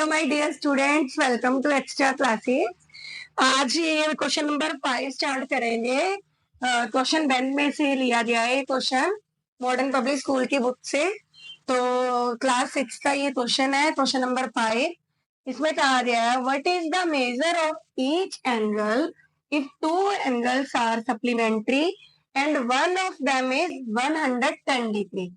My dear students, welcome to extra classes. आज ये question number 5 start करेंगे। Question bank में से लिया गया है क्वेश्चन, मॉडर्न पब्लिक स्कूल की बुक से। तो क्लास 6 का ये क्वेश्चन है, क्वेश्चन नंबर 5। इसमें कहा गया है what is the measure of each angle if two angles are supplementary and one of them is 110 degree.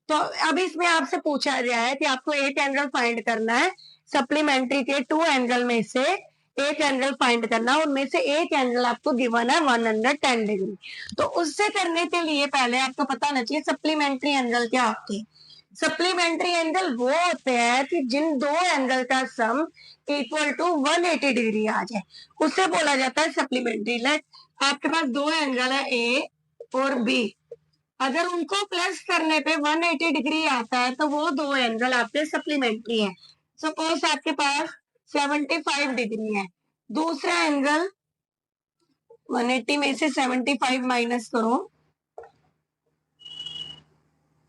तो अब इसमें आपसे पूछा गया है कि आपको एक एंगल फाइंड करना है, सप्लीमेंट्री के 2 एंगल में से एक एंगल फाइंड करना, उनमें से एक एंगल आपको गिवन है 110 डिग्री। तो उससे करने के लिए पहले आपको पता होना चाहिए सप्लीमेंट्री एंगल क्या होते हैं। सप्लीमेंट्री एंगल वो होते हैं कि जिन दो एंगल का सम इक्वल टू 180 डिग्री आ जाए, उससे बोला जाता है सप्लीमेंट्री। लाइक आपके पास दो एंगल है ए और बी, अगर उनको प्लस करने पे 180 डिग्री आता है तो वो दो एंगल आपके सप्लीमेंट्री है। सपोज आपके पास 75 डिग्री है, दूसरा एंगल 180 में से 75 माइनस करो,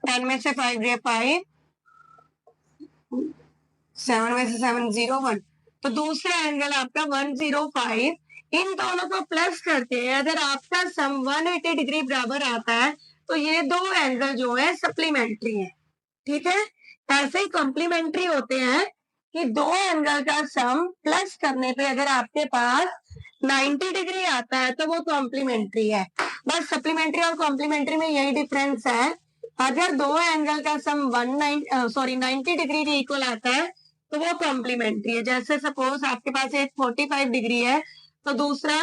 10 में से 5 गया 5, 7 में से 7 0 1, तो दूसरा एंगल आपका 105। इन दोनों को प्लस करते हैं, अगर आपका सम 180 डिग्री बराबर आता है तो ये दो एंगल जो है सप्लीमेंट्री है। ठीक है, ऐसे ही कॉम्प्लीमेंट्री होते हैं कि दो एंगल का सम प्लस करने पे अगर आपके पास 90 डिग्री आता है तो वो कॉम्प्लीमेंट्री है। बस सप्लीमेंट्री और कॉम्प्लीमेंट्री में यही डिफरेंस है। अगर दो एंगल का सम 90 डिग्री के इक्वल आता है तो वो कॉम्प्लीमेंट्री है। जैसे सपोज आपके पास एक 45 डिग्री है तो दूसरा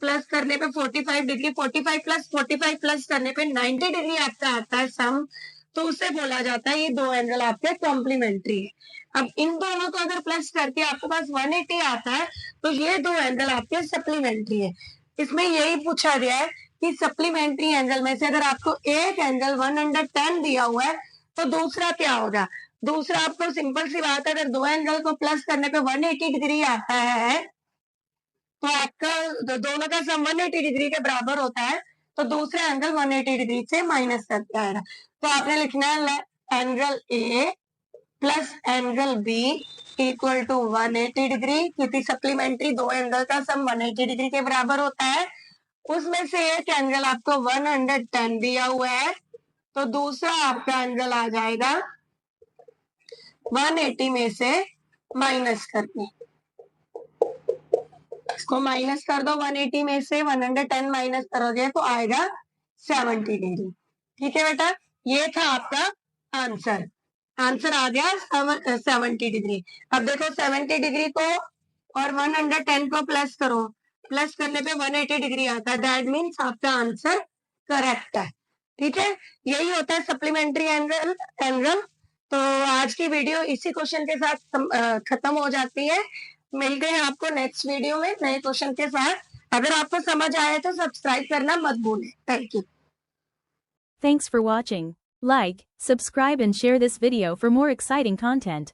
प्लस करने पे 45 डिग्री, 45 प्लस करने पे 90 डिग्री आपका आता है सम, तो उसे बोला जाता है ये दो एंगल आपके कॉम्प्लीमेंट्री है। अब इन दोनों को अगर प्लस करके आपके पास 180 आता है तो ये दो एंगल आपके सप्लीमेंट्री है। इसमें यही पूछा गया है कि सप्लीमेंट्री एंगल में से अगर आपको एक एंगल 110 दिया हुआ है तो दूसरा क्या होगा। दूसरा आपको सिंपल सी बात है, अगर दो एंगल को प्लस करने पे 180 डिग्री आता है तो आपका दोनों का सम 180 डिग्री के बराबर होता है, तो दूसरा एंगल 180 डिग्री से माइनस करके आएगा। तो आपने लिखना है angle A plus angle B equal to 180 degree, क्योंकि सप्लीमेंट्री दो एंगल का सम 180 डिग्री के बराबर होता है। उसमें से एक एंगल आपको 110 दिया हुआ है तो दूसरा आपका एंगल आ जाएगा 180 में से माइनस करके। इसको माइनस कर दो, 180 में से 110 माइनस करोगे तो आएगा 70 डिग्री। ठीक है बेटा, ये था आपका आंसर। आंसर आ गया 70 डिग्री। अब देखो 70 डिग्री को और 110 को प्लस करो, प्लस करने पे 180 डिग्री आता है, दैट मीन्स आपका आंसर करेक्ट है। ठीक है, यही होता है सप्लीमेंट्री एंगल। तो आज की वीडियो इसी क्वेश्चन के साथ खत्म हो जाती है। मिलते हैं आपको नेक्स्ट वीडियो में नए क्वेश्चन के साथ। अगर आपको समझ आए तो सब्सक्राइब करना मत भूलें। Thank you. Thanks for watching. Like, subscribe and share this video for more exciting content.